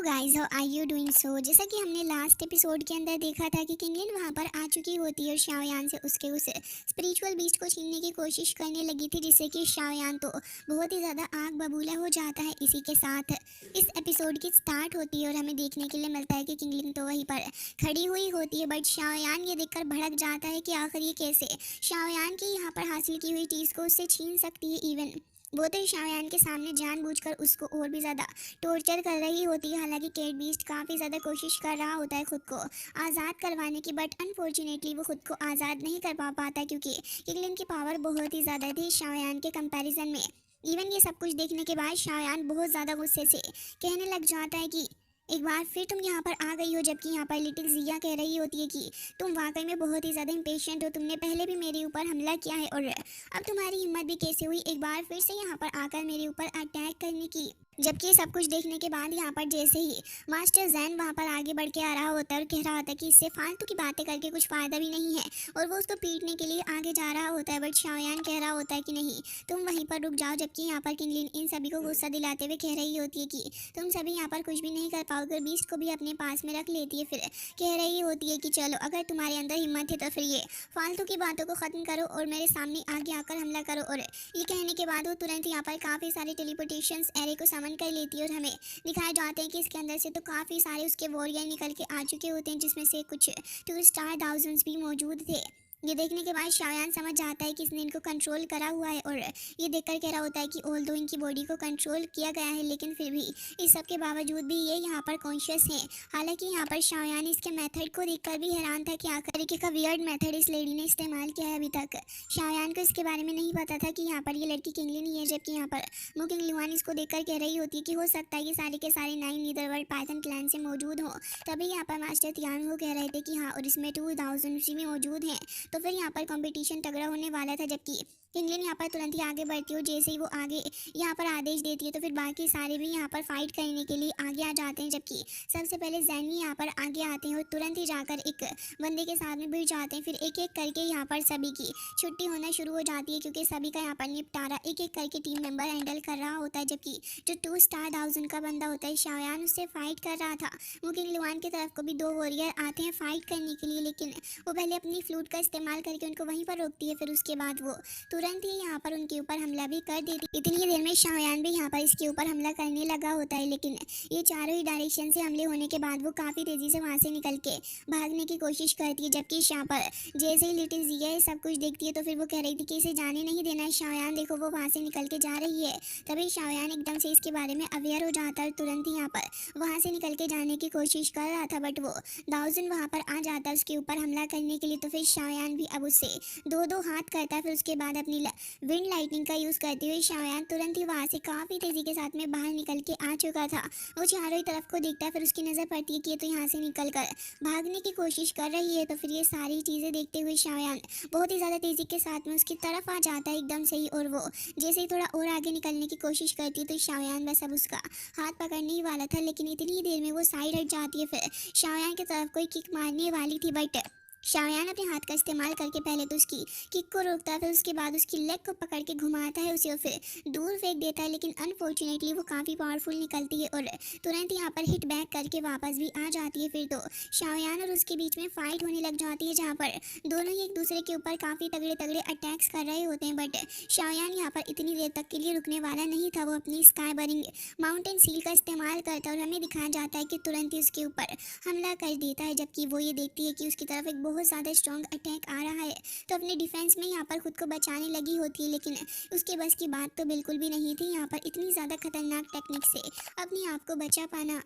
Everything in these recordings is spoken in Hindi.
Guys, how are you doing? So जैसा कि हमने लास्ट एपिसोड के अंदर देखा था कि किंगलिन वहां पर आ चुकी होती है और शाओयान से उसके उस स्पिरिचुअल बीस्ट को छीनने की कोशिश करने लगी थी, जिससे कि शाओयान तो बहुत ही ज़्यादा आग बबूला हो जाता है। इसी के साथ इस एपिसोड की स्टार्ट होती है और हमें देखने के लिए मिलता है कि किंगलिन तो वहीं पर खड़ी हुई होती है, बट शाओयान ये देखकर भड़क जाता है कि आखिर ये कैसे शाओयान की यहाँ पर हासिल की हुई चीज़ को उससे छीन सकती है। इवन वो तो शाओयान के सामने जानबूझकर उसको और भी ज़्यादा टॉर्चर कर रही होती है। हालांकि केट बीस्ट काफ़ी ज़्यादा कोशिश कर रहा होता है खुद को आज़ाद करवाने की, बट अनफॉर्चुनेटली वो खुद को आज़ाद नहीं कर पाता क्योंकि किगलिन की पावर बहुत ही ज़्यादा थी शाओयान के कंपैरिजन में। इवन ये सब कुछ देखने के बाद शाओयान बहुत ज़्यादा गुस्से से कहने लग जाता है कि एक बार फिर तुम यहाँ पर आ गई हो, जबकि यहाँ पर लिटिल जिया कह रही होती है कि तुम वाकई में बहुत ही ज़्यादा इम्पेशेंट हो, तुमने पहले भी मेरे ऊपर हमला किया है और अब तुम्हारी हिम्मत भी कैसे हुई एक बार फिर से यहाँ पर आकर मेरे ऊपर अटैक करने की। जबकि ये सब कुछ देखने के बाद यहाँ पर जैसे ही मास्टर जैन वहाँ पर आगे बढ़ के आ रहा होता है और कह रहा होता है कि इससे फालतू की बातें करके कुछ फ़ायदा भी नहीं है, और वो उसको पीटने के लिए आगे जा रहा होता है, बट शाओयान कह रहा होता है कि नहीं, तुम वहीं पर रुक जाओ। जबकि यहाँ पर किंगलिन इन सभी को गुस्सा दिलाते हुए कह रही होती है कि तुम सभी यहाँ पर कुछ भी नहीं कर पाओगे, और बीस्ट को भी अपने पास में रख लेती है। फिर कह रही होती है कि चलो, अगर तुम्हारे अंदर हिम्मत है तो फिर ये फालतू की बातों को ख़त्म करो और मेरे सामने आगे आकर हमला करो। और ये कहने के बाद वो तुरंत यहाँ पर काफ़ी सारे टेलीपोर्टेशंस एरे को समन कर लेती है और हमें दिखाए जाते हैं कि इसके अंदर से तो काफ़ी सारे उसके वॉरियर निकल के आ चुके होते हैं, जिसमें से कुछ 2 स्टार 1000s भी मौजूद थे। ये देखने के बाद शाओयान समझ जाता है कि इसने इनको कंट्रोल करा हुआ है, और ये देखकर कह रहा होता है कि ऑल दो इनकी बॉडी को कंट्रोल किया गया है, लेकिन फिर भी इस सब के बावजूद भी ये यहाँ पर कॉन्शियस हैं। हालांकि यहाँ पर शाओयान इसके मेथड को देखकर भी हैरान था कि आखिर तरीके का वियर्ड मेथड इस लेडी ने इस्तेमाल किया है। अभी तक शाओयान को इसके बारे में नहीं पता था कि यहाँ पर ये लड़की किंगलिन ही है, जबकि यहाँ पर मुकिंग लिवान इसको देखकर कह रही होती है कि हो सकता है कि सारे के सारे 9 नीदरवर्ल्ड पाइथन क्लैन से मौजूद हो। तभी यहाँ पर मास्टर तियान कह रहे थे कि हाँ, और इसमें 2000 भी मौजूद हैं। तो फिर यहाँ पर कंपटीशन तगड़ा होने वाला था। जबकि किंगलिन यहाँ पर तुरंत ही आगे बढ़ती हो, जैसे ही वो आगे यहाँ पर आदेश देती है तो फिर बाकी सारे भी यहाँ पर फाइट करने के लिए आगे आ जाते हैं। जबकि सबसे पहले जैन भी यहाँ पर आगे आते हैं और तुरंत ही जाकर एक बंदे के साथ में भिड़ जाते हैं। फिर एक एक करके यहाँ पर सभी की छुट्टी होना शुरू हो जाती है, क्योंकि सभी का यहाँ पर निपटारा एक एक करके टीम मेंबर हैंडल कर रहा होता है। जबकि जो 2 स्टार 1000 का बंदा होता है शाओयान, उससे फाइट कर रहा था। मुकिंग लिवान की तरफ को भी 2 वॉरियर आते हैं फाइट करने के लिए, लेकिन वो पहले अपनी फ्लूट का इस्तेमाल करके उनको वहीं पर रोकती है। फिर उसके बाद वो तुरंत ही यहाँ पर उनके ऊपर हमला भी कर देती। इतनी देर में शाओयान भी यहाँ पर इसके ऊपर हमला करने लगा होता है, लेकिन ये चारों ही डायरेक्शन से हमले होने के बाद वो काफ़ी तेज़ी से वहाँ से निकल के भागने की कोशिश करती है। जबकि यहाँ पर जैसे ही लिटिल जिया ये सब कुछ देखती है तो फिर वो कह रही थी कि इसे जाने नहीं देना है। शाओयान देखो, वो वहाँ से निकल के जा रही है। तभी शाओयान एकदम से इसके बारे में अवेयर हो जाता है और तुरंत ही यहाँ पर वहाँ से निकल के जाने की कोशिश कर रहा था, बट वो दाउजन वहाँ पर आ जाता है उसके ऊपर हमला करने के लिए। तो फिर शाओयान भी अब उससे 2-2 हाथ करता है। फिर उसके बाद अपनी विंड लाइटनिंग का यूज़ करते हुए शाओयान तुरंत ही वहाँ से काफ़ी तेज़ी के साथ में बाहर निकल के आ चुका था। वो चारों ही तरफ को देखता है, फिर उसकी नज़र पड़ती है कि ये तो यहाँ से निकल कर भागने की कोशिश कर रही है। तो फिर ये सारी चीज़ें देखते हुए शाओयान बहुत ही ज़्यादा तेज़ी के साथ में उसकी तरफ आ जाता है एकदम से ही, और वो जैसे ही थोड़ा और आगे निकलने की कोशिश करती है तो शाओयान बस अब उसका हाथ पकड़ने ही वाला था, लेकिन इतनी ही देर में वो साइड हट जाती है। फिर शाओयान की तरफ कोई किक मारने वाली थी, बट शाओयान अपने हाथ का इस्तेमाल करके पहले तो उसकी किक को रोकता है, फिर उसके बाद उसकी लेग को पकड़ के घुमाता है उसे और फिर दूर फेंक देता है। लेकिन अनफॉर्चुनेटली वो काफ़ी पावरफुल निकलती है और तुरंत यहाँ पर हिट बैक करके वापस भी आ जाती है। फिर तो शाओयान और उसके बीच में फाइट होने लग जाती है, जहाँ पर दोनों ही एक दूसरे के ऊपर काफ़ी तगड़े तगड़े अटैक्स कर रहे होते हैं। बट शाओयान यहाँ पर इतनी देर तक के लिए रुकने वाला नहीं था। वो अपनी स्काई बरिंग माउंटेन सील का इस्तेमाल करता है और हमें दिखाया जाता है कि तुरंत ही उसके ऊपर हमला कर देता है। जबकि वो ये देखती है कि उसकी तरफ एक बहुत ज़्यादा स्ट्रॉन्ग अटैक आ रहा है, तो अपने डिफेंस में यहाँ पर खुद को बचाने लगी होती है, लेकिन उसके बस की बात तो बिल्कुल भी नहीं थी यहाँ पर इतनी ज़्यादा खतरनाक टेक्निक से अपने आप को बचा पाना।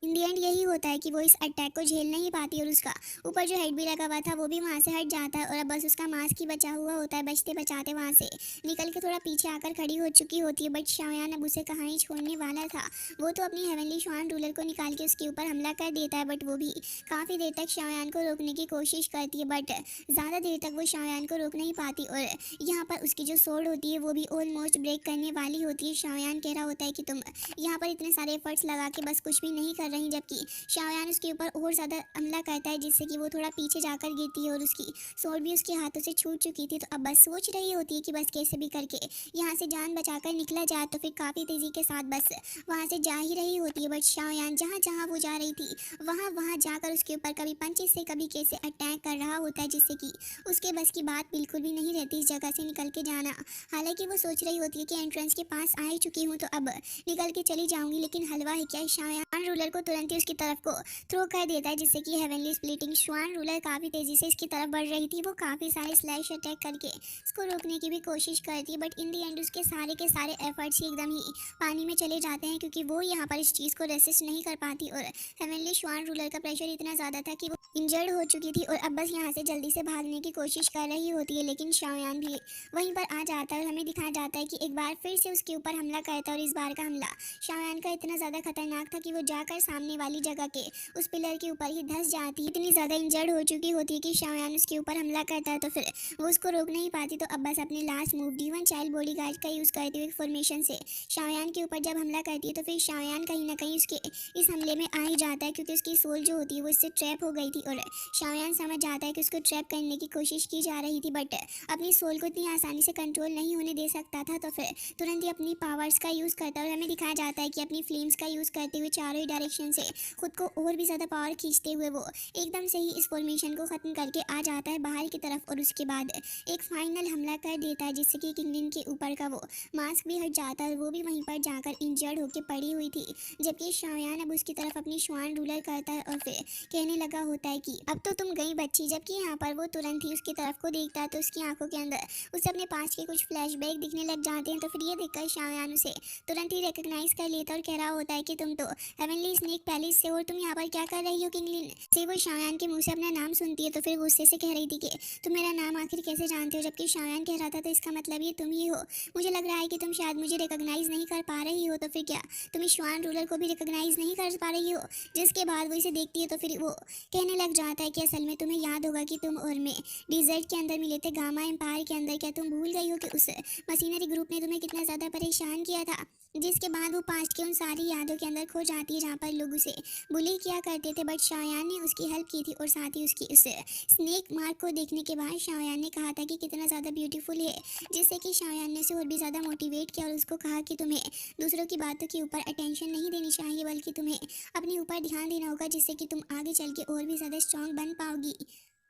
इन दी एंड यही होता है कि वो इस अटैक को झेल नहीं पाती और उसका ऊपर जो हेड भी लगा हुआ था वो भी वहाँ से हट जाता है, और अब बस उसका मास्क ही बचा हुआ होता है। बचते बचाते वहाँ से निकल के थोड़ा पीछे आकर खड़ी हो चुकी होती है, बट शाओयान अब उसे कहाँ ही छोड़ने वाला था। वो तो अपनी हेवनली श्वान रूलर को निकाल के उसके ऊपर हमला कर देता है, बट वो भी काफ़ी देर तक शाओयान को रोकने की कोशिश करती है, बट ज़्यादा देर तक वो शाओयान को रोक नहीं पाती। और यहाँ पर उसकी जो सोर्ड होती है वो भी ऑलमोस्ट ब्रेक करने वाली होती है। शाओयान कह रहा होता है कि तुम यहाँ पर इतने सारे एफर्ट्स लगा के बस कुछ भी नहीं कर कर रही, जबकि शाओयान उसके ऊपर और ज़्यादा हमला करता है जिससे कि वो थोड़ा पीछे जाकर गिरती है और उसकी स्वॉर्ड भी उसके हाथों से छूट चुकी थी। तो अब बस सोच रही होती है कि बस कैसे भी करके यहाँ से जान बचाकर निकला जाए। तो फिर काफ़ी तेज़ी के साथ बस वहाँ से जा ही रही होती है, बट शाओयान जहाँ जहाँ वो जा रही थी वहाँ वहाँ जाकर उसके ऊपर कभी पंचेस से कभी कैसे अटैक कर रहा होता है, जिससे कि उसके बस की बात बिल्कुल भी नहीं रहती इस जगह से निकल के जाना। हालांकि वो सोच रही होती है कि एंट्रेंस के पास आ ही चुकी हूँ तो अब निकल के चली जाऊंगी, लेकिन हलवा है क्या, शाओयान रूलर को तुरंत ही उसकी तरफ को थ्रो कर देता है, जिससे कि हेवनली स्प्लिटिंग स्वान रूलर काफ़ी तेज़ी से इसकी तरफ बढ़ रही थी। वो काफ़ी सारे स्लैश अटैक करके इसको रोकने की भी कोशिश करती है, बट इन दी एंड उसके सारे के सारे एफर्ट्स ही एकदम ही पानी में चले जाते हैं, क्योंकि वो यहाँ पर इस चीज़ को रेसिस्ट नहीं कर पाती और हेवनली स्वान रूलर का प्रेशर इतना ज़्यादा था कि वो इंजर्ड हो चुकी थी और अब बस यहाँ से जल्दी से भागने की कोशिश कर रही होती है। लेकिन शाओयान भी वहीं पर आ जाता है और हमें दिखाया जाता है कि एक बार फिर से उसके ऊपर हमला करता है, और इस बार का हमला शाओयान का इतना ज़्यादा खतरनाक था कि वो जाकर सामने वाली जगह के उस पिलर के ऊपर ही धंस जाती है। इतनी ज़्यादा इंजर्ड हो चुकी होती है कि शाओयान उसके ऊपर हमला करता है, तो फिर वो उसको रोक नहीं पाती। तो अब बस अपने last move D1 child bodyguard का यूज़ करते हुए फॉर्मेशन से शाओयान के ऊपर जब हमला करती है, तो फिर शाओयान कहीं ना कहीं उसके इस हमले में आ ही जाता है, क्योंकि उसकी सोल जो होती है वो इससे ट्रैप हो गई थी और शाओयान समझ जाता है कि उसको ट्रैप करने की कोशिश की जा रही थी, बट अपनी सोल को इतनी आसानी से कंट्रोल नहीं होने दे सकता था। तो फिर तुरंत ही अपनी पावर्स का यूज़ करता है और हमें दिखाया जाता है कि अपनी फ्लेम्स का यूज़ करते हुए चारों ही डायरेक्शन से खुद को और भी ज़्यादा पावर खींचते हुए वो एकदम से ही इस फॉर्मेशन को ख़त्म करके आ जाता है बाहर की तरफ, और उसके बाद एक फाइनल हमला कर देता है, जिससे कि किंगलिन के ऊपर का वो मास्क भी हट जाता है और वो भी वहीं पर जाकर इंजर्ड होकर पड़ी हुई थी। जबकि शाओयान अब उसकी तरफ अपनी श्वान रूलर करता है और फिर कहने लगा होता है कि अब तो तुम गई बच्ची। जबकि यहाँ पर वो तुरंत ही उसकी तरफ को देखता है तो उसकी आंखों के अंदर उसे अपने पास के कुछ फ्लैशबैक दिखने लग जाते हैं। तो फिर ये देखकर शाओयान उसे तुरंत ही रिकग्नाइज कर लेता है और कह रहा होता है कि तुम तो हेवनली स्नेक पैलेस से, और तुम यहाँ पर क्या कर रही हो किंगलिन। से वो शाओयान के मुंह से अपना नाम सुनती है तो फिर गुस्से से कह रही थी कि तुम मेरा नाम आखिर कैसे जानते हो। जबकि शाओयान कह रहा था तो इसका मतलब ये तुम ही हो, मुझे लग रहा है कि तुम शायद मुझे रिकग्नाइज नहीं कर पा रही हो। तो फिर क्या तुम इस श्वान रूलर को भी रिकग्नाइज नहीं कर पा रही हो। जिसके बाद वो इसे देखती है तो फिर वो कहने लग जाता है कि असल में तुम्हें याद होगा कि तुम और मैं डिजर्ट के अंदर मिले थे, गामा एम्पायर के अंदर। क्या तुम भूल गई हो कि उस मशीनरी ग्रुप ने तुम्हें कितना ज़्यादा परेशान किया था। जिसके बाद वो पास्ट की उन सारी यादों के अंदर खो जाती है जहाँ पर लोग उसे बुली किया करते थे, बट शाओयान ने उसकी हेल्प की थी और साथ ही उसकी उस स्नेक मार्क को देखने के बाद शाओयान ने कहा था कि कितना ज़्यादा ब्यूटीफुल है, जिससे कि शाओयान ने उसे और भी ज़्यादा मोटिवेट किया और उसको कहा कि तुम्हें दूसरों की बातों के ऊपर अटेंशन नहीं देनी चाहिए, बल्कि तुम्हें अपने ऊपर ध्यान देना होगा, जिससे कि तुम आगे चल के और भी ज़्यादा स्ट्रॉन्ग बन पाओगी।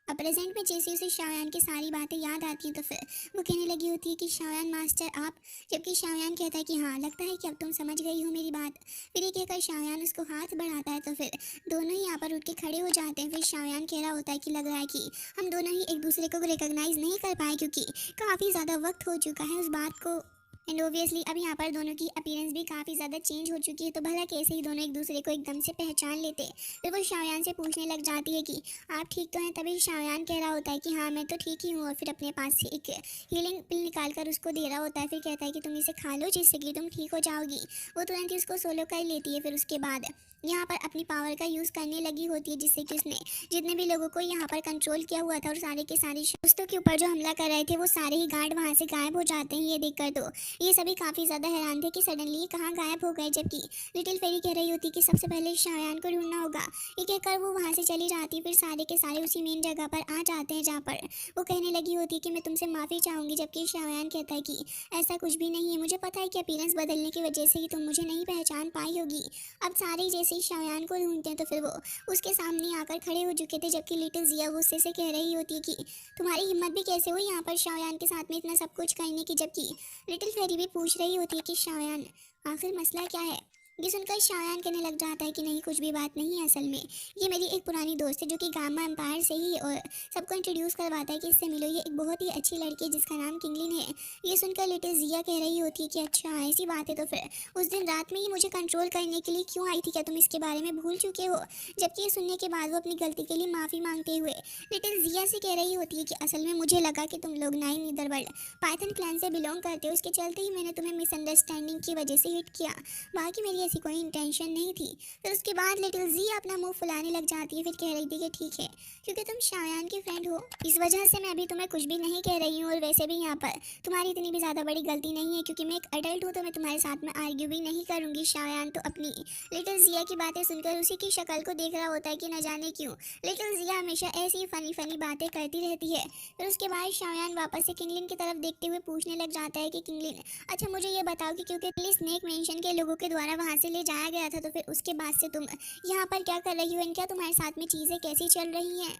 अब प्रेजेंट में जैसे उसे शाओयान की सारी बातें याद आती हैं तो फिर वो कहने लगी होती है कि शाओयान मास्टर आप। जबकि शाओयान कहता है कि हाँ लगता है कि अब तुम समझ गई हो मेरी बात। फिर ये कहकर शाओयान उसको हाथ बढ़ाता है तो फिर दोनों ही यहाँ पर उठ के खड़े हो जाते हैं। फिर शाओयान कह रहा होता है कि लग रहा है कि हम दोनों ही एक दूसरे को रिकॉग्नाइज नहीं कर पाए, क्योंकि काफ़ी ज़्यादा वक्त हो चुका है उस बात को। एंड ओबियसली अब यहाँ पर दोनों की अपीयरेंस भी काफ़ी ज़्यादा चेंज हो चुकी है, तो भला कैसे ही दोनों एक दूसरे को एकदम से पहचान लेते। फिर वो शाओयान से पूछने लग जाती है कि आप ठीक तो हैं। तभी शाओयान कह रहा होता है कि हाँ मैं तो ठीक ही हूँ, और फिर अपने पास से एक हीलिंग पिल निकाल कर उसको दे रहा होता है। फिर कहता है कि तुम इसे खा लो जिससे कि तुम ठीक हो जाओगी। वो तुरंत ही उसको सोलो कर लेती है। फिर उसके बाद यहाँ पर अपनी पावर का यूज़ करने लगी होती है, जिससे कि उसने जितने भी लोगों को यहाँ पर कंट्रोल किया हुआ था और सारे के सारे दोस्तों के ऊपर जो हमला कर रहे थे वो सारे ही गार्ड वहाँ से गायब हो जाते हैं। ये देखकर तो ये सभी काफ़ी ज़्यादा हैरान थे कि सडनली ये कहाँ गायब हो गए। जबकि लिटिल फेरी कह रही होती कि सबसे पहले शाओयान को ढूंढना होगा। ये कहकर वो वहाँ से चली जाती। फिर सारे के सारे उसी मेन जगह पर आ जाते हैं जहाँ पर वो कहने लगी होती कि मैं तुमसे माफ़ी चाहूँगी। जबकि शाओयान कहता है कि ऐसा कुछ भी नहीं है, मुझे पता है कि अपीयरेंस बदलने की वजह से ही तुम मुझे नहीं पहचान पाई होगी। अब सारे जैसे ही शाओयान को ढूंढते हैं तो फिर वो उसके सामने आकर खड़े हो चुके थे। जबकि लिटिल जिया गुस्से से कह रही होती है कि तुम्हारी हिम्मत भी कैसे हुई यहाँ पर शाओयान के साथ में इतना सब कुछ करने की। जबकि लिटिल फेरी भी पूछ रही होती है कि शाओयान आखिर मसला क्या है। ये सुनकर शाओयान कहने लग जाता है कि नहीं कुछ भी बात नहीं है, असल में ये मेरी एक पुरानी दोस्त है जो कि गामा एम्पायर से ही और सबको इंट्रोड्यूस करवाता है कि इससे मिलो, ये एक बहुत ही अच्छी लड़की है जिसका नाम किंगलिन है। ये सुनकर लिटिल जिया कह रही होती है कि अच्छा ऐसी बात है, तो फिर उस दिन रात में ही मुझे कंट्रोल करने के लिए क्यों आई थी, क्या तुम इसके बारे में भूल चुके हो। जबकि ये सुनने के बाद वो अपनी गलती के लिए माफ़ी मांगते हुए लिटिल जिया से कह रही होती है कि असल में मुझे लगा कि तुम लोग नाइन नीदरवर्ल्ड पाइथन क्लैन से बिलोंग करते हो, उसके चलते ही मैंने तुम्हें मिसअंडरस्टैंडिंग की वजह से हिट किया। बाकी मेरी ऐसी कोई इंटेंशन नहीं थी। फिर उसके बाद लिटिल जी अपना मुंह फुलाने लग जाती है, फिर कह रही थी कि ठीक है, क्योंकि तुम शायान की फ्रेंड हो इस वजह से मैं भी तुम्हें कुछ भी नहीं कह रही हूँ। और वैसे भी यहाँ पर तुम्हारी इतनी भी ज़्यादा बड़ी गलती नहीं है, क्योंकि मैं एक अडल्ट हूँ तो मैं तुम्हारे साथ में आर्ग्यू भी नहीं करूँगी। शायान तो अपनी लिटिल जिया की बातें सुनकर उसी की शक्ल को देख रहा होता है कि न जाने क्यों लिटिल जिया हमेशा ऐसी फनी फनी बातें करती रहती है। फिर उसके बाद शायान वापस से किंगलिन की तरफ देखते हुए पूछने लग जाता है कि किंगलिन, अच्छा मुझे ये बताओ कि क्योंकि स्नेक मेंशन के लोगों के द्वारा वहाँ से ले जाया गया था, तो फिर उसके बाद से तुम यहाँ पर क्या कर रही हो, क्या तुम्हारे साथ में चीज़ें कैसी चल रही हैं।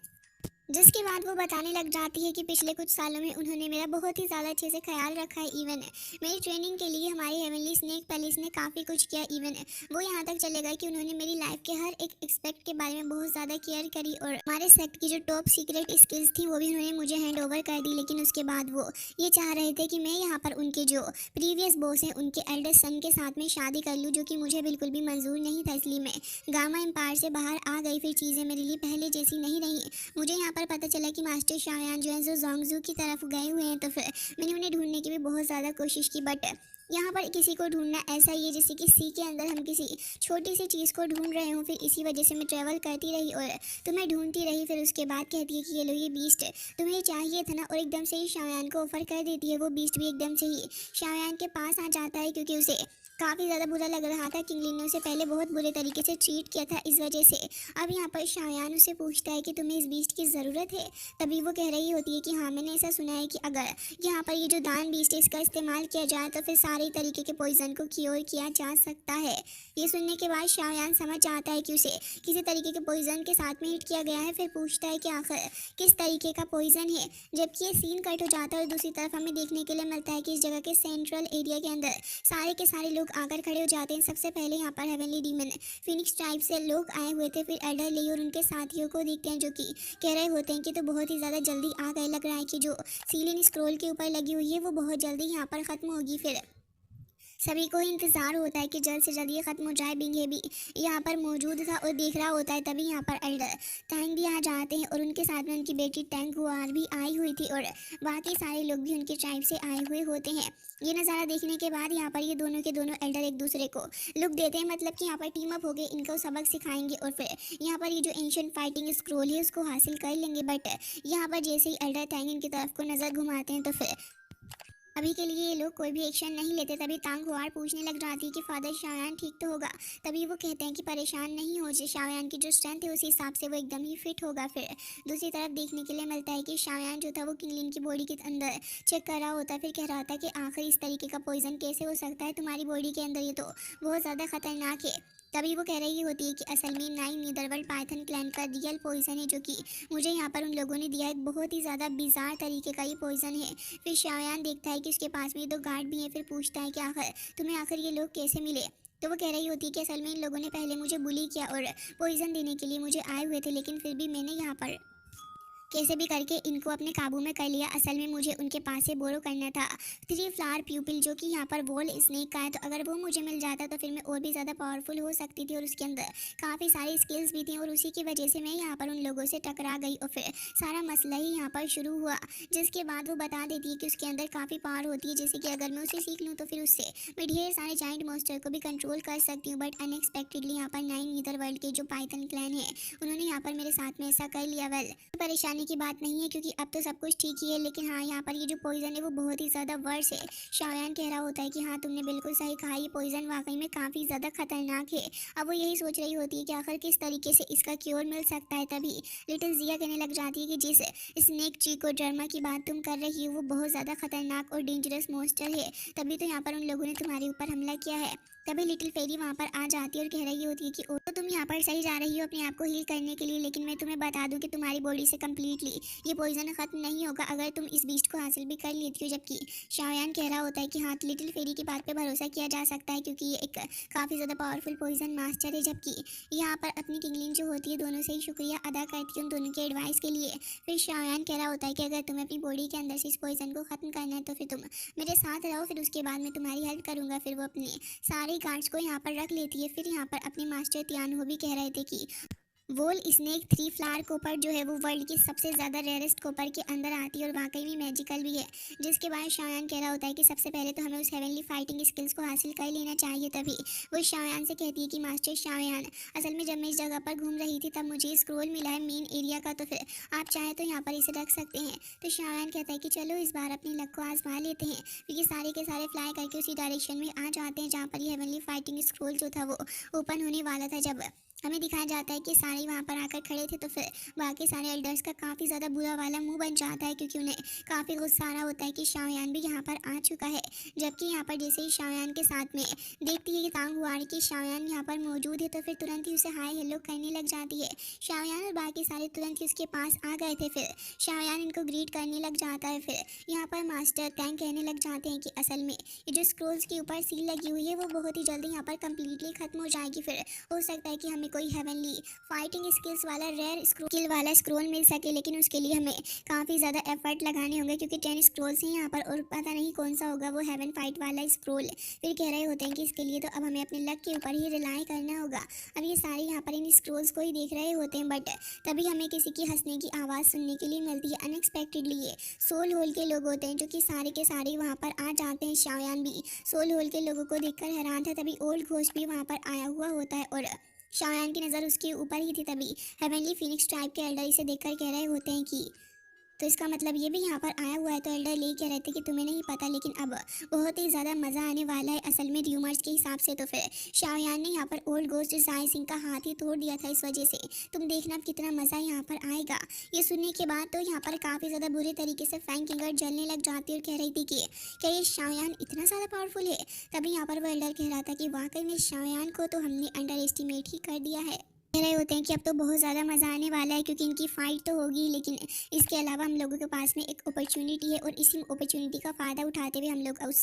जिसके बाद वो बताने लग जाती है कि पिछले कुछ सालों में उन्होंने मेरा बहुत ही ज़्यादा अच्छे से ख्याल रखा है। इवन मेरी ट्रेनिंग के लिए हमारे हेवनली स्नेक पैलेस ने काफ़ी कुछ किया। इवन वो यहाँ तक चले गए कि उन्होंने मेरी लाइफ के हर एक एक्सपेक्ट के बारे में बहुत ज़्यादा केयर करी, और हमारे सेक्ट की जो टॉप सीक्रेट स्किल्स थी वो भी उन्होंने मुझे हैंड ओवर कर दी। लेकिन उसके बाद वो ये चाह रहे थे कि मैं यहाँ पर उनके जो प्रीवियस बॉस हैं उनके एल्डर सन के साथ में शादी कर लूँ, जो कि मुझे बिल्कुल भी मंजूर नहीं था। इसलिए मैं गामा एम्पायर से बाहर आ गई। फिर चीज़ें मेरे लिए पहले जैसी नहीं रही। मुझे यहाँ पर पता चला कि मास्टर शायान जो है जो जोंगजू की तरफ गए हुए हैं, तो फिर मैंने उन्हें ढूंढने की भी बहुत ज़्यादा कोशिश की। बट यहाँ पर किसी को ढूंढना ऐसा ही है जैसे कि सी के अंदर हम किसी छोटी सी चीज़ को ढूंढ रहे हों। फिर इसी वजह से मैं ट्रैवल करती रही और तुम्हें ढूंढती रही। फिर उसके बाद कहती है कि ये लो ये बीस्ट तुम्हें चाहिए था ना, और एकदम से ही शायान को ऑफर कर देती है। वो बीस्ट भी एकदम से ही शायान के पास आ जाता है, क्योंकि उसे काफ़ी ज़्यादा बुरा लग रहा था। किंगलिन ने उसे पहले बहुत बुरे तरीके से ट्रीट किया था, इस वजह से अब यहाँ पर शायान उसे पूछता है कि तुम्हें इस बीस्ट की ज़रूरत है। तभी वो कह रही होती है कि हाँ, मैंने ऐसा सुना है कि अगर यहाँ पर ये जो दान बीस्ट है इसका इस्तेमाल किया जाए तो फिर सारे तरीके के पॉइजन को क्योर किया जा सकता है। ये सुनने के बाद शायान समझ जाता है कि उसे किसी तरीके के पॉइजन के साथ में हिट किया गया है। फिर पूछता है कि आखिर किस तरीके का पॉइजन है। जबकि ये सीन कट हो जाता है और दूसरी तरफ हमें देखने के लिए मिलता है कि इस जगह के सेंट्रल एरिया के अंदर सारे के सारे लोग आकर खड़े हो जाते हैं। सबसे पहले यहाँ पर हेवनली डीमन फिनिक्स टाइप से लोग आए हुए थे। फिर एल्डर ली और उनके साथियों को देखते हैं, जो कि कह रहे होते हैं कि तो बहुत ही ज़्यादा जल्दी आ गए। लग रहा है कि जो सीलिंग स्क्रोल के ऊपर लगी हुई है वो बहुत जल्दी यहाँ पर ख़त्म होगी। फिर सभी को इंतज़ार होता है कि जल्द से जल्द ये ख़त्म हो जाए। बिंगे भी यहाँ पर मौजूद था और देख रहा होता है। तभी यहाँ पर एल्डर टैंग भी आ जाते हैं और उनके साथ में उनकी बेटी टैंग हुआर भी आई हुई थी, और बाकी सारे लोग भी उनके ट्राइब से आए हुए होते हैं। ये नज़ारा देखने के बाद यहाँ पर ये दोनों के दोनों एल्डर एक दूसरे को लुक देते हैं, मतलब कि यहाँ पर टीम अप हो गए, इनको सबक सिखाएंगे और फिर यहाँ पर ये जो एंशिएंट फाइटिंग स्क्रोल है उसको हासिल कर लेंगे। बट यहाँ पर जैसे ही एल्डर टैंग इनकी तरफ को नज़र घुमाते हैं तो फिर अभी के लिए ये लोग कोई भी एक्शन नहीं लेते। तभी तांग हुआर पूछने लग जाती है कि फादर शायान ठीक तो होगा। तभी वो कहते हैं कि परेशान नहीं हो, जो शायान की जो स्ट्रेंथ है उसी हिसाब से वो एकदम ही फिट होगा। फिर दूसरी तरफ देखने के लिए मिलता है कि शायान जो था वो किंगलिन की बॉडी के अंदर चेक कर रहा होता है। फिर कह रहा था कि आखिर इस तरीके का पॉइजन कैसे हो सकता है तुम्हारी बॉडी के अंदर, ये तो बहुत ज़्यादा खतरनाक है। तभी वो कह रही होती है कि असल में 9 नीदरवर्ल्ड पाइथन क्लैन का रियल पॉइजन है, जो कि मुझे यहाँ पर उन लोगों ने दिया। एक बहुत ही ज़्यादा बिजार तरीके का ये पॉइजन है। फिर शायान देखता है कि उसके पास में 2 गार्ड भी हैं। फिर पूछता है कि आखिर तुम्हें आखिर ये लोग कैसे मिले। तो वो कह रही होती है कि असल में इन लोगों ने पहले मुझे बुली किया और पॉइजन देने के लिए मुझे आए हुए थे, लेकिन फिर भी मैंने यहाँ पर कैसे भी करके इनको अपने काबू में कर लिया। असल में मुझे उनके पास से बोरो करना था 3 फ्लावर प्यूपिल, जो कि यहाँ पर वॉल स्नेक का है। तो अगर वो मुझे मिल जाता तो फिर मैं और भी ज़्यादा पावरफुल हो सकती थी, और उसके अंदर काफ़ी सारी स्किल्स भी थी, और उसी की वजह से मैं यहाँ पर उन लोगों से टकरा गई और फिर सारा मसला ही यहाँ पर शुरू हुआ। जिसके बाद वो बता देती है कि उसके अंदर काफ़ी पावर होती है, जैसे कि अगर मैं उसे सीख लूँ तो फिर उससे मैं ढेर सारे जाइंट मॉन्स्टर को भी कंट्रोल कर सकती हूँ। बट अनएक्सपेक्टेडली यहाँ पर 9 नीदर वर्ल्ड के जो पाइथन क्लैन है उन्होंने यहाँ पर मेरे साथ में ऐसा कर लिया। वेल, परेशानी की बात नहीं है क्योंकि अब तो सब कुछ ठीक ही है, लेकिन हाँ यहाँ पर ये जो पॉइजन है वो बहुत ही ज़्यादा वर्स है। शायान कह रहा होता है कि हाँ तुमने बिल्कुल सही कहा, ये पॉइजन वाकई में काफ़ी ज़्यादा खतरनाक है। अब वो यही सोच रही होती है कि आखिर किस तरीके से इसका क्योर मिल सकता है। तभी लिटिल जिया कहने लग जाती है कि जिस स्नेक चीको ड्रामा की बात तुम कर रही हो वो बहुत ज़्यादा खतरनाक और डेंजरस मॉन्स्टर है, तभी तो यहाँ पर उन लोगों ने तुम्हारे ऊपर हमला किया है। तभी लिटिल फेरी वहाँ पर आ जाती है और कह रही होती है कि ओ तो तुम यहाँ पर सही जा रही हो अपने आप को हील करने के लिए, लेकिन मैं तुम्हें बता दूं कि तुम्हारी बॉडी से कम्प्लीटली ये पॉइजन खत्म नहीं होगा अगर तुम इस बीस्ट को हासिल भी कर लेती हो। जबकि शायान कह रहा होता है कि हाँ लिटिल फेरी की बात पे भरोसा किया जा सकता है, क्योंकि ये एक काफ़ी ज़्यादा पावरफुल पॉइजन मास्टर है। जबकि यहाँ पर अपनी किंगलिन जो होती है दोनों से ही शुक्रिया अदा करती है उन दोनों के एडवाइस के लिए। फिर शायान कह रहा होता है कि अगर तुम्हें अपनी बॉडी के अंदर से इस पॉइजन को ख़त्म करना है तो फिर तुम मेरे साथ रहो, फिर उसके बाद मैं तुम्हारी हेल्प करूँगा। फिर वो अपने सारे गार्ड्स को यहाँ पर रख लेती है। फिर यहाँ पर अपने मास्टर तियान हो भी कह रहे थे कि वोल स्नेक थ्री फ्लावर कोपर जो है वो वर्ल्ड की सबसे ज़्यादा रेयरेस्ट कोपर के अंदर आती है और वाकई में मैजिकल भी है। जिसके बाद शाओयान कह रहा होता है कि सबसे पहले तो हमें उस हेवनली फाइटिंग स्किल्स को हासिल कर लेना चाहिए। तभी वो शाओयान से कहती है कि मास्टर शाओयान, असल में जब मैं इस जगह पर घूम रही थी तब मुझे स्क्रोल मिला है मेन एरिया का, तो फिर आप चाहें तो यहाँ पर इसे रख सकते हैं। तो शाओयान कहता है कि चलो इस बार अपनी लक को आजमा लेते हैं, क्योंकि सारे के सारे फ्लाई करके उसी डायरेक्शन में आ जाते हैं जहाँ पर ये हेवनली फाइटिंग स्क्रोल जो था वो ओपन होने वाला था। जब हमें दिखाया जाता है कि सारे वहाँ पर आकर खड़े थे तो फिर बाकी सारे एल्डर्स का काफ़ी ज़्यादा बुरा वाला मुंह बन जाता है, क्योंकि उन्हें काफ़ी गुस्सा आ रहा होता है कि शाओयान भी यहाँ पर आ चुका है। जबकि यहाँ पर जैसे ही शाओयान के साथ में देखती है कि तांग हुआर की शाओयान यहाँ पर मौजूद है तो फिर तुरंत ही उसे हाय हेलो करने लग जाती है। शाओयान और बाकी सारे तुरंत ही उसके पास आ गए थे। फिर शाओयान इनको ग्रीट करने लग जाता है। फिर यहाँ पर मास्टर टैंग कहने लग जाते हैं कि असल में ये जो स्क्रोल्स के ऊपर सील लगी हुई है वो बहुत ही जल्दी यहाँ पर कम्प्लीटली खत्म हो जाएगी। फिर हो सकता है कि हमें कोई हेवनली फाइटिंग स्किल्स वाला रेयर स्क्रोल वाला स्क्रोल मिल सके, लेकिन उसके लिए हमें काफ़ी ज़्यादा एफर्ट लगाने होंगे, क्योंकि 10 स्क्रोल्स हैं यहाँ पर और पता नहीं कौन सा होगा वो हेवन फाइट वाला स्क्रोल। फिर कह रहे होते हैं कि इसके लिए तो अब हमें अपने लक के ऊपर ही रिलाई करना होगा। अब ये सारे यहाँ पर इन स्क्रोल्स को ही देख रहे होते हैं, बट तभी हमें किसी की हंसने की आवाज़ सुनने के लिए मिलती है। अनएक्सपेक्टेडली ये सोल होल के लोग होते हैं जो कि सारे के सारे वहाँ पर आ जाते हैं। शाओयान भी सोल होल के लोगों को देखकर हैरान था। तभी ओल्ड घोस्ट भी वहाँ पर आया हुआ होता है और शाओयान की नज़र उसके ऊपर ही थी। तभी हेवनली फिनिक्स ट्राइब के एल्डर इसे देखकर कह रहे होते हैं कि तो इसका मतलब ये भी यहाँ पर आया हुआ है। तो एल्डर ले कह रहे थे कि तुम्हें नहीं पता, लेकिन अब बहुत ही ज़्यादा मज़ा आने वाला है असल में र्यूमर्स के हिसाब से। तो फिर शाओयान ने यहाँ पर ओल्ड गोस्ट जाय सिंह का हाथ ही तोड़ दिया था, इस वजह से तुम देखना अब कितना मज़ा यहाँ पर आएगा। ये सुनने के बाद तो यहाँ पर काफ़ी ज़्यादा बुरे तरीके से फैंग किंगर जलने लग जाती और कह रही थी कि क्या ये शाओयान इतना ज़्यादा पावरफुल है। तभी यहाँ पर वो एल्डर कह रहा था कि वाकई में शाओयान को तो हमने अंडर एस्टिमेट ही कर दिया है। कह रहे होते हैं कि अब तो बहुत ज़्यादा मज़ा आने वाला है, क्योंकि इनकी फ़ाइट तो होगी, लेकिन इसके अलावा हम लोगों के पास में एक अपॉर्चुनिटी है और इसी अपॉर्चुनिटी का फ़ायदा उठाते हुए हम लोग उस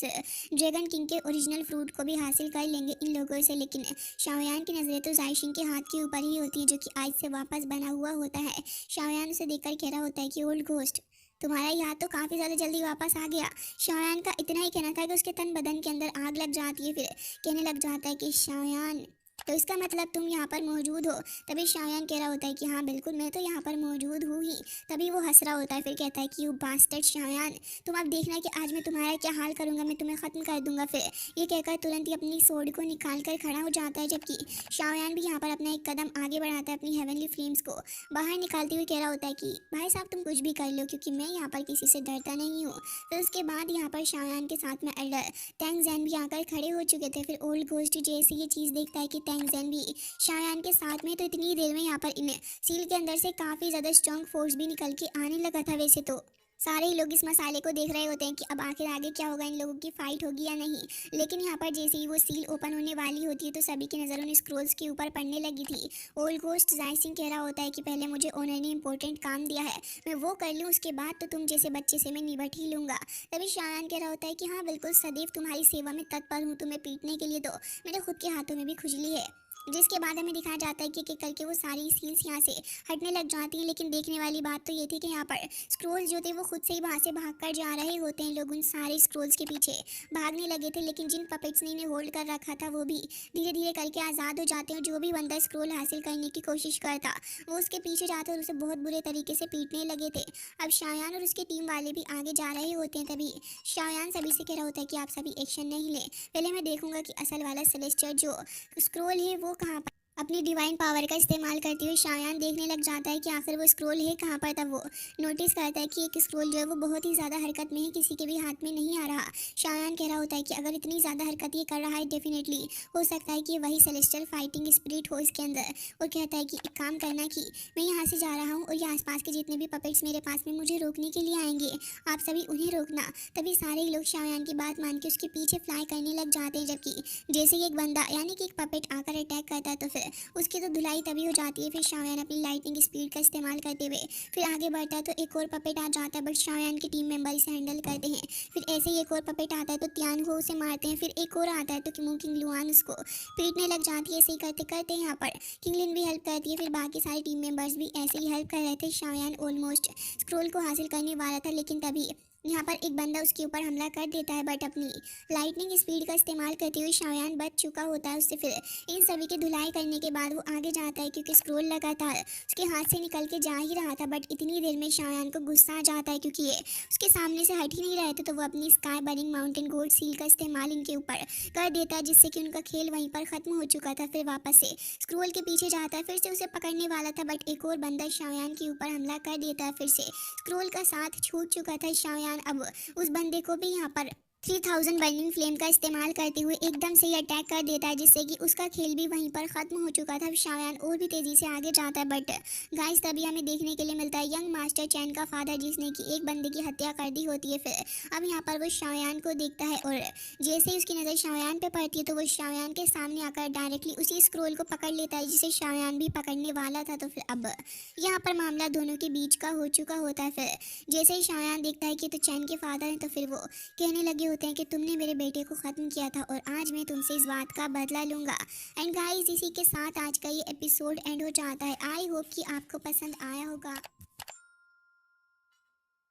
ड्रैगन किंग के ओरिजिनल फ्रूट को भी हासिल कर लेंगे इन लोगों से। लेकिन शाओयान की नज़रें तो जायशिंग के हाथ के ऊपर ही होती है, जो कि आज से वापस बना हुआ होता है। शाओयान उसे देखकर कह रहा होता है कि ओल्ड घोस्ट, तुम्हारा याद तो काफ़ी ज़्यादा जल्दी वापस आ गया। शाओयान का इतना ही कहना था कि उसके तन बदन के अंदर आग लग जाती है। फिर कहने लग जाता है कि शाओयान, तो इसका मतलब तुम यहाँ पर मौजूद हो। तभी शाओयान कह रहा होता है कि हाँ बिल्कुल, मैं तो यहाँ पर मौजूद हूँ ही। तभी वो हंस रहा होता है। फिर कहता है कि यू बास्टर्ड शाओयान, तुम अब देखना कि आज मैं तुम्हारा क्या हाल करूँगा, मैं तुम्हें ख़त्म कर दूंगा। फिर ये कहकर तुरंत ही अपनी सोड को निकाल कर खड़ा हो जाता है। जबकि शाओयान भी यहाँ पर अपना एक कदम आगे बढ़ाता है, अपनी हेवनली फ्लेम्स को बाहर निकालते हुए कह रहा होता है कि भाई साहब तुम कुछ भी कर लो, क्योंकि मैं यहाँ पर किसी से डरता नहीं हूँ। फिर उसके बाद यहाँ पर शाओयान के साथ में एल्डर टैंग जैन भी आकर खड़े हो चुके थे। फिर ओल्ड घोस्ट जैसे ये चीज़ देखता है कि टैंग जैन भी शाओयान के साथ में, तो इतनी देर में यहाँ पर इन सील के अंदर से काफ़ी ज़्यादा स्ट्रॉन्ग फोर्स भी निकल के आने लगा था। वैसे तो सारे ही लोग इस मसाले को देख रहे होते हैं कि अब आखिर आगे क्या होगा, इन लोगों की फाइट होगी या नहीं। लेकिन यहाँ पर जैसे ही वो सील ओपन होने वाली होती है तो सभी की नज़र उन स्क्रोल्स के ऊपर पड़ने लगी थी। ओल्ड घोस्ट जाय सिंह कह रहा होता है कि पहले मुझे ओनर ने इंपॉर्टेंट काम दिया है, मैं वो कर लूँ, उसके बाद तो तुम जैसे बच्चे से मैं निपट ही लूँगा। तभी शाओयान कह रहा होता है कि हाँ बिल्कुल, सदैव तुम्हारी सेवा में तत्पर हूँ, तुम्हें पीटने के लिए तो मेरे खुद के हाथों में भी खुजली है। जिसके बाद हमें दिखाया जाता है कि करके वो सारी सील्स यहाँ से हटने लग जाती हैं। लेकिन देखने वाली बात तो ये थी कि यहाँ पर स्क्रोल्स जो थे वो खुद से ही वहाँ से भाग कर जा रहे होते हैं। लोग उन सारे स्क्रोल्स के पीछे भागने लगे थे, लेकिन जिन पपेट्स ने इन्हें होल्ड कर रखा था वो भी धीरे धीरे करके आज़ाद हो जाते हैं। जो भी बंदा स्क्रोल हासिल करने की कोशिश करता वो उसके पीछे जाते और उसे बहुत बुरे तरीके से पीटने लगे थे। अब शाओयान और उसके टीम वाले भी आगे जा रहे होते हैं। तभी शाओयान सभी से कह रहा होता है कि आप सभी एक्शन नहीं लें, पहले मैं देखूंगा कि असल वाला सेलेस्टियल जो स्क्रोल है वो कहाँ पर। अपनी डिवाइन पावर का इस्तेमाल करते हुए शाओयान देखने लग जाता है कि आखिर वो स्क्रोल है कहाँ पर। तब वो नोटिस करता है कि एक स्क्रोल जो है वो बहुत ही ज़्यादा हरकत में है, किसी के भी हाथ में नहीं आ रहा। शाओयान कह रहा होता है कि अगर इतनी ज़्यादा हरकत ये कर रहा है, डेफिनेटली हो सकता है कि वही सेलेस्टियल फाइटिंग स्पिरिट हो इसके अंदर। और कहता है कि एक काम करना कि मैं यहाँ से जा रहा हूँ और ये आसपास के जितने भी पपेट्स मेरे पास में मुझे रोकने के लिए आएंगे, आप सभी उन्हें रोकना। तभी सारे लोग शाओयान की बात मान के उसके पीछे फ्लाई करने लग जाते हैं। जबकि जैसे ही एक बंदा यानी कि एक पपेट आकर अटैक करता है तो फिर उसकी तो धुलाई तभी हो जाती है। फिर शाओयान अपनी लाइटिंग स्पीड का इस्तेमाल करते हुए फिर आगे बढ़ता है तो एक और पपेट आ जाता है, बट शाओयान के टीम मेंबर इसे हैंडल करते हैं। फिर ऐसे ही एक और पपेट आता है तो त्यान को उसे मारते हैं। फिर एक और आता है तो किंग लुआन उसको पीटने लग जाती है। ऐसे ही करते करते यहाँ पर किंगलिन भी हेल्प करती है। फिर बाकी सारे टीम मेंबर्स भी ऐसे ही हेल्प कर रहे थे। शाओयान ऑलमोस्ट स्क्रोल को हासिल करने वाला था, लेकिन तभी यहाँ पर एक बंदा उसके ऊपर हमला कर देता है, बट अपनी लाइटनिंग स्पीड का इस्तेमाल करते हुए शाओयान बच चुका होता है उससे। फिर इन सभी की धुलाई करने के बाद वो आगे जाता है, क्योंकि स्क्रोल लगातार उसके हाथ से निकल के जा ही रहा था। बट इतनी देर में शाओयान को गुस्सा आ जाता है, क्योंकि ये उसके सामने से हट ही नहीं रहे थे। तो वो अपनी sky burning mountain gold seal का इस्तेमाल इनके ऊपर कर देता है, जिससे कि उनका खेल वहीं पर ख़त्म हो चुका था। फिर वापस से स्क्रोल के पीछे जाता है, फिर से उसे पकड़ने वाला था, बट एक और बंदा शाओयान के ऊपर हमला कर देता है। फिर से स्क्रोल का साथ छूट चुका था शाओयान। अब उस बंदे को भी यहाँ पर 3000 बर्निंग फ्लेम का इस्तेमाल करते हुए एकदम से ही अटैक कर देता है, जिससे कि उसका खेल भी वहीं पर ख़त्म हो चुका था। शाओयान और भी तेज़ी से आगे जाता है, बट गाइस तभी हमें देखने के लिए मिलता है यंग मास्टर चैन का फादर, जिसने कि एक बंदे की हत्या कर दी होती है। फिर अब यहाँ पर वो शाओयान को देखता है, और जैसे ही उसकी नज़र शाओयान पे पड़ती है तो वो शाओयान के सामने आकर डायरेक्टली उसी स्क्रोल को पकड़ लेता है, जिसे शाओयान भी पकड़ने वाला था। तो फिर अब यहाँ पर मामला दोनों के बीच का हो चुका होता है। फिर जैसे ही शाओयान देखता है कि तो चैन के फादर हैं, तो फिर वो कहने लगे होते हैं कि तुमने मेरे बेटे को ख़त्म किया था और आज मैं तुमसे इस बात का बदला लूँगा। एंड गाइस इसी के साथ आज का ये एपिसोड एंड हो जाता है। आई होप कि आपको पसंद आया होगा।